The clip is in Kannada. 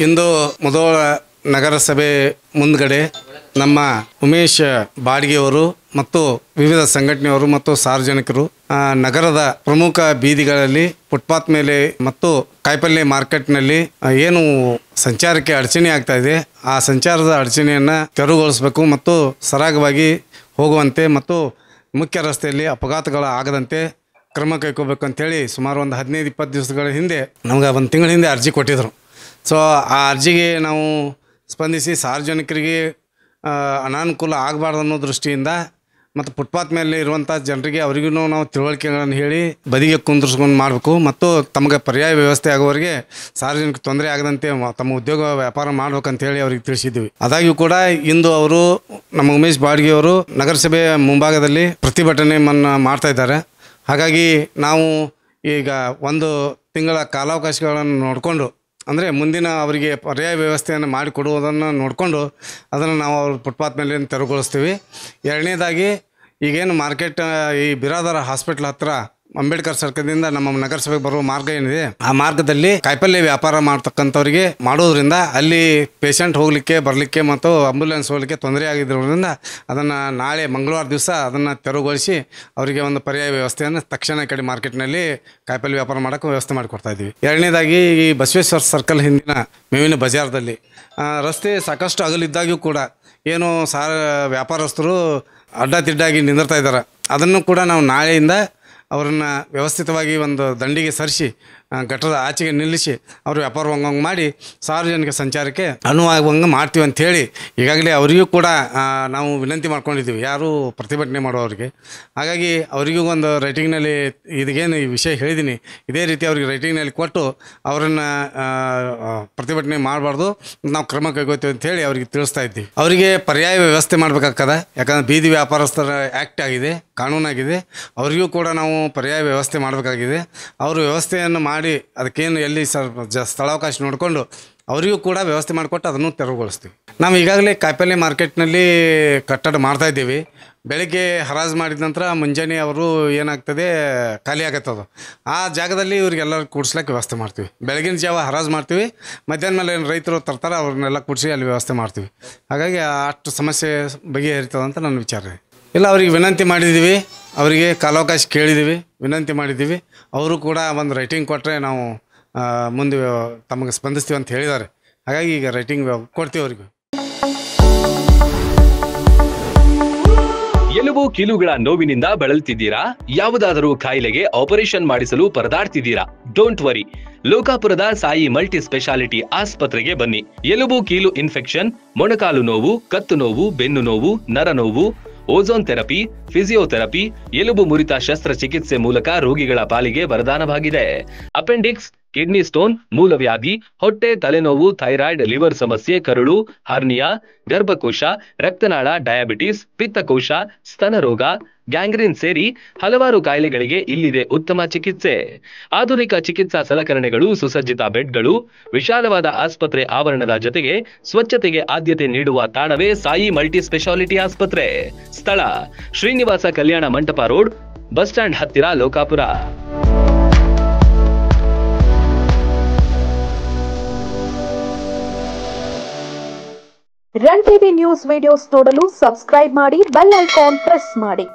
ಇಂದು ಮುಧೋಳ ನಗರಸಭೆ ಮುಂದ್ಗಡೆ ನಮ್ಮ ಉಮೇಶ್ ಬಾಡಿಗೆಯವರು ಮತ್ತು ವಿವಿಧ ಸಂಘಟನೆಯವರು ಮತ್ತು ಸಾರ್ವಜನಿಕರು ನಗರದ ಪ್ರಮುಖ ಬೀದಿಗಳಲ್ಲಿ ಫುಟ್ಪಾತ್ ಮೇಲೆ ಮತ್ತು ಕಾಯಿಪಲ್ಯ ಮಾರ್ಕೆಟ್ನಲ್ಲಿ ಏನು ಸಂಚಾರಕ್ಕೆ ಅಡಚಣೆ ಆಗ್ತಾ ಇದೆ ಆ ಸಂಚಾರದ ಅಡಚಣೆಯನ್ನು ತೆರವುಗೊಳಿಸಬೇಕು ಮತ್ತು ಸರಾಗವಾಗಿ ಹೋಗುವಂತೆ ಮತ್ತು ಮುಖ್ಯ ರಸ್ತೆಯಲ್ಲಿ ಅಪಘಾತಗಳು ಆಗದಂತೆ ಕ್ರಮ ಕೈಗೊಳ್ಳಬೇಕು ಅಂತೇಳಿ ಸುಮಾರು ಒಂದು 15-20 ದಿವಸಗಳ ಹಿಂದೆ ನಮಗೆ ಒಂದು ತಿಂಗಳ ಹಿಂದೆ ಅರ್ಜಿ ಕೊಟ್ಟಿದ್ದರು. ಸೊ ಆ ಅರ್ಜಿಗೆ ನಾವು ಸ್ಪಂದಿಸಿ ಸಾರ್ವಜನಿಕರಿಗೆ ಅನಾನುಕೂಲ ಆಗಬಾರ್ದು ಅನ್ನೋ ದೃಷ್ಟಿಯಿಂದ ಮತ್ತು ಫುಟ್ಪಾತ್ ಮೇಲೆ ಇರುವಂಥ ಜನರಿಗೆ ಅವರಿಗೂ ನಾವು ತಿಳುವಳಿಕೆಗಳನ್ನು ಹೇಳಿ ಬದಿಗೆ ಕುಂದಿರಿಸ್ಕೊಂಡು ಮಾಡಬೇಕು ಮತ್ತು ತಮಗೆ ಪರ್ಯಾಯ ವ್ಯವಸ್ಥೆ ಆಗೋವರೆಗೆ ಸಾರ್ವಜನಿಕ ತೊಂದರೆ ಆಗದಂತೆ ತಮ್ಮ ಉದ್ಯೋಗ ವ್ಯಾಪಾರ ಮಾಡ್ಬೇಕಂತೇಳಿ ಅವ್ರಿಗೆ ತಿಳಿಸಿದ್ವಿ. ಆದಾಗ್ಯೂ ಕೂಡ ಇಂದು ಅವರು ನಮ್ಮ ಉಮೇಶ್ ಬಾಡಿಗೆಯವರು ನಗರಸಭೆಯ ಮುಂಭಾಗದಲ್ಲಿ ಪ್ರತಿಭಟನೆ ಮಾಡ್ತಾ ಇದ್ದಾರೆ. ಹಾಗಾಗಿ ನಾವು ಈಗ ಒಂದು ತಿಂಗಳ ಕಾಲಾವಕಾಶಗಳನ್ನು ನೋಡಿಕೊಂಡು ಅಂದರೆ ಮುಂದಿನ ಅವರಿಗೆ ಪರ್ಯಾಯ ವ್ಯವಸ್ಥೆಯನ್ನು ಮಾಡಿಕೊಡುವುದನ್ನು ನೋಡಿಕೊಂಡು ಅದನ್ನು ನಾವು ಅವ್ರ ಫುಟ್ಪಾತ್ ಮೇಲೆ ತೆರವುಗೊಳಿಸ್ತೀವಿ. ಎರಡನೇದಾಗಿ ಈಗೇನು ಮಾರ್ಕೆಟ್ ಈ ಬಿರಾದರ ಹಾಸ್ಪಿಟ್ಲ್ ಹತ್ತಿರ ಅಂಬೇಡ್ಕರ್ ಸರ್ಕಲ್ದಿಂದ ನಮ್ಮ ನಗರಸಭೆಗೆ ಬರುವ ಮಾರ್ಗ ಏನಿದೆ ಆ ಮಾರ್ಗದಲ್ಲಿ ಕಾಯಿಪಲ್ಯ ವ್ಯಾಪಾರ ಮಾಡ್ತಕ್ಕಂಥವ್ರಿಗೆ ಮಾಡೋದ್ರಿಂದ ಅಲ್ಲಿ ಪೇಷಂಟ್ ಹೋಗಲಿಕ್ಕೆ ಬರಲಿಕ್ಕೆ ಮತ್ತು ಆಂಬ್ಯುಲೆನ್ಸ್ ಹೋಗಲಿಕ್ಕೆ ತೊಂದರೆ ಆಗಿದ್ದರಿಂದ ಅದನ್ನು ನಾಳೆ ಮಂಗಳವಾರ ದಿವಸ ಅದನ್ನು ತೆರವುಗೊಳಿಸಿ ಅವರಿಗೆ ಒಂದು ಪರ್ಯಾಯ ವ್ಯವಸ್ಥೆಯನ್ನು ತಕ್ಷಣ ಕಡೆ ಮಾರ್ಕೆಟ್ನಲ್ಲಿ ಕಾಯಿಪಲ್ಯ ವ್ಯಾಪಾರ ಮಾಡೋಕ್ಕೆ ವ್ಯವಸ್ಥೆ ಮಾಡಿಕೊಡ್ತಾಯಿದ್ವಿ. ಎರಡನೇದಾಗಿ ಈ ಬಸವೇಶ್ವರ ಸರ್ಕಲ್ ಹಿಂದಿನ ಮೇವಿನ ಬಜಾರ್ದಲ್ಲಿ ರಸ್ತೆ ಸಾಕಷ್ಟು ಅಗಲಿದ್ದಾಗ್ಯೂ ಕೂಡ ಏನು ವ್ಯಾಪಾರಸ್ಥರು ಅಡ್ಡಾದಿಡ್ಡಾಗಿ ನಿಂದಿರ್ತಾ ಇದ್ದಾರೆ. ಅದನ್ನು ಕೂಡ ನಾವು ನಾಳೆಯಿಂದ ಅವರನ್ನು ವ್ಯವಸ್ಥಿತವಾಗಿ ಒಂದು ದಂಡಿಗೆ ಸರಿಸಿ ಗಟ್ಟರದ ಆಚೆಗೆ ನಿಲ್ಲಿಸಿ ಅವರು ವ್ಯಾಪಾರ ಹಂಗೆ ಮಾಡಿ ಸಾರ್ವಜನಿಕ ಸಂಚಾರಕ್ಕೆ ಅನುವಾಗುವಂಗೆ ಮಾಡ್ತೀವಿ ಅಂಥೇಳಿ ಈಗಾಗಲೇ ಅವರಿಗೂ ಕೂಡ ನಾವು ವಿನಂತಿ ಮಾಡ್ಕೊಂಡಿದ್ದೀವಿ, ಯಾರು ಪ್ರತಿಭಟನೆ ಮಾಡೋರಿಗೆ. ಹಾಗಾಗಿ ಅವರಿಗೂ ಒಂದು ರೈಟಿಂಗ್ನಲ್ಲಿ ಇದಕ್ಕೇನು ಈ ವಿಷಯ ಹೇಳಿದ್ದೀನಿ ಇದೇ ರೀತಿ ಅವ್ರಿಗೆ ರೈಟಿಂಗ್ನಲ್ಲಿ ಕೊಟ್ಟು ಅವರನ್ನು ಪ್ರತಿಭಟನೆ ಮಾಡಬಾರ್ದು, ನಾವು ಕ್ರಮ ಕೈಗೊಳ್ತೀವಿ ಅಂಥೇಳಿ ಅವ್ರಿಗೆ ತಿಳಿಸ್ತಾ ಇದ್ದೀವಿ. ಅವರಿಗೆ ಪರ್ಯಾಯ ವ್ಯವಸ್ಥೆ ಮಾಡಬೇಕಾಗ್ತದೆ. ಯಾಕಂದರೆ ಬೀದಿ ವ್ಯಾಪಾರಸ್ಥರ ಆ್ಯಕ್ಟ್ ಆಗಿದೆ, ಕಾನೂನಾಗಿದೆ. ಅವರಿಗೂ ಕೂಡ ನಾವು ಪರ್ಯಾಯ ವ್ಯವಸ್ಥೆ ಮಾಡಬೇಕಾಗಿದೆ. ಅವರು ವ್ಯವಸ್ಥೆಯನ್ನು ಮಾಡಿ ಅದಕ್ಕೇನು ಎಲ್ಲಿ ಸ್ಥಳಾವಕಾಶ ನೋಡಿಕೊಂಡು ಅವರಿಗೂ ಕೂಡ ವ್ಯವಸ್ಥೆ ಮಾಡಿಕೊಟ್ಟು ಅದನ್ನು ತೆರವುಗೊಳಿಸ್ತೀವಿ. ನಾವು ಈಗಾಗಲೇ ಕಾಯಿಪಲ್ಯ ಮಾರ್ಕೆಟ್ನಲ್ಲಿ ಕಟ್ಟಡ ಮಾಡ್ತಾಯಿದ್ದೀವಿ. ಬೆಳಗ್ಗೆ ಹರಾಜು ಮಾಡಿದ ನಂತರ ಮುಂಜಾನೆ ಅವರು ಏನಾಗ್ತದೆ ಖಾಲಿ ಆಗತ್ತದು. ಆ ಜಾಗದಲ್ಲಿ ಇವ್ರಿಗೆಲ್ಲರೂ ಕೂಡಿಸ್ಲಿಕ್ಕೆ ವ್ಯವಸ್ಥೆ ಮಾಡ್ತೀವಿ. ಬೆಳಗಿನ ಜಾವ ಹರಾಜು ಮಾಡ್ತೀವಿ, ಮಧ್ಯಾಹ್ನ ಮೇಲೆ ಏನು ರೈತರು ತರ್ತಾರೆ ಅವ್ರನ್ನೆಲ್ಲ ಕೂಡಿಸಿ ಅಲ್ಲಿ ವ್ಯವಸ್ಥೆ ಮಾಡ್ತೀವಿ. ಹಾಗಾಗಿ ಅಷ್ಟು ಸಮಸ್ಯೆ ಬಗೆಹರಿತದೆ ಅಂತ ನನ್ನ ವಿಚಾರ. ಇಲ್ಲ, ಅವರಿಗೆ ವಿನಂತಿ ಮಾಡಿದ್ದೀವಿ, ಅವರಿಗೆ ಕಾಲಾವಕಾಶ ಕೇಳಿದ್ದೀವಿ, ವಿನಂತಿ ಮಾಡಿದ್ದೀವಿ. ಅವರು ಕೂಡ ಒಂದು ರೈಟಿಂಗ್ ಕೊಟ್ಟರೆ ನಾವು ಮುಂದೆ ತಮಗೆ ಸ್ಪಂದಿಸ್ತೀವಿ ಅಂತ ಹೇಳಿದ್ದಾರೆ. ಹಾಗಾಗಿ ಈಗ ರೈಟಿಂಗ್ ಕೊಡ್ತೀವಿ ಅವರಿಗೆ. ಎಲುಬು ಕೀಲುಗಳ ನೋವಿನಿಂದ ಬಳಲ್ತಿದ್ದೀರಾ? ಯಾವುದಾದರೂ ಕಾಯಿಲೆಗೆ ಆಪರೇಷನ್ ಮಾಡಿಸಲು ಪರದಾಡ್ತಿದ್ದೀರಾ? ಡೋಂಟ್ ವರಿ, ಲೋಕಾಪುರದ ಸಾಯಿ ಮಲ್ಟಿ ಸ್ಪೆಷಾಲಿಟಿ ಆಸ್ಪತ್ರೆಗೆ ಬನ್ನಿ. ಎಲುಬು ಕೀಲು ಇನ್ಫೆಕ್ಷನ್, ಮೊಣಕಾಲು ನೋವು, ಕತ್ತು ನೋವು, ಬೆನ್ನು ನೋವು, ನರ ನೋವು, ಓಝೋನ್ ಥೆರಪಿ, ಫಿಸಿಯೋಥೆರಪಿ, ಎಲುಬು ಮುರಿತ ಶಸ್ತ್ರಚಿಕಿತ್ಸೆ ಮೂಲಕ ರೋಗಿಗಳ ಪಾಲಿಗೆ ವರದಾನವಾಗಿದೆ. ಅಪೆಂಡಿಕ್ಸ್, ಕಿಡ್ನಿ ಸ್ಟೋನ್, ಮೂಲವ್ಯಾಧಿ, ಹೊಟ್ಟೆ, ತಲೆನೋವು, ಥೈರಾಯ್ಡ್, ಲಿವರ್ ಸಮಸ್ಯೆ, ಕರುಳು, ಹರ್ನಿಯಾ, ಗರ್ಭಕೋಶ, ರಕ್ತನಾಳ, ಡಯಾಬಿಟಿಸ್, ಪಿತ್ತಕೋಶ, ಸ್ತನರೋಗ, ಗ್ಯಾಂಗ್ರೀನ್ ಸೇರಿ ಹಲವಾರು ಕಾಯಿಲೆಗಳಿಗೆ ಇಲ್ಲಿದೆ ಉತ್ತಮ ಚಿಕಿತ್ಸೆ. ಆಧುನಿಕ ಚಿಕಿತ್ಸಾ ಸಲಕರಣೆಗಳು, ಸುಸಜ್ಜಿತ ಬೆಡ್ಗಳು, ವಿಶಾಲವಾದ ಆಸ್ಪತ್ರೆ ಆವರಣದ ಜೊತೆಗೆ ಸ್ವಚ್ಛತೆಗೆ ಆದ್ಯತೆ ನೀಡುವ ತಾಣವೇ ಸಾಯಿ ಮಲ್ಟಿ ಸ್ಪೆಷಾಲಿಟಿ ಆಸ್ಪತ್ರೆ. ಸ್ಥಳ Srinivasa Kalyana Mantapa road, bus stand ಹತ್ತಿರ, Lokapur. Run TV news videos ನೋಡಲು ಸಬ್ಸ್ಕ್ರೈಬ್ ಮಾಡಿ, ಬೆಲ್ ಐಕಾನ್ ಪ್ರೆಸ್ ಮಾಡಿ.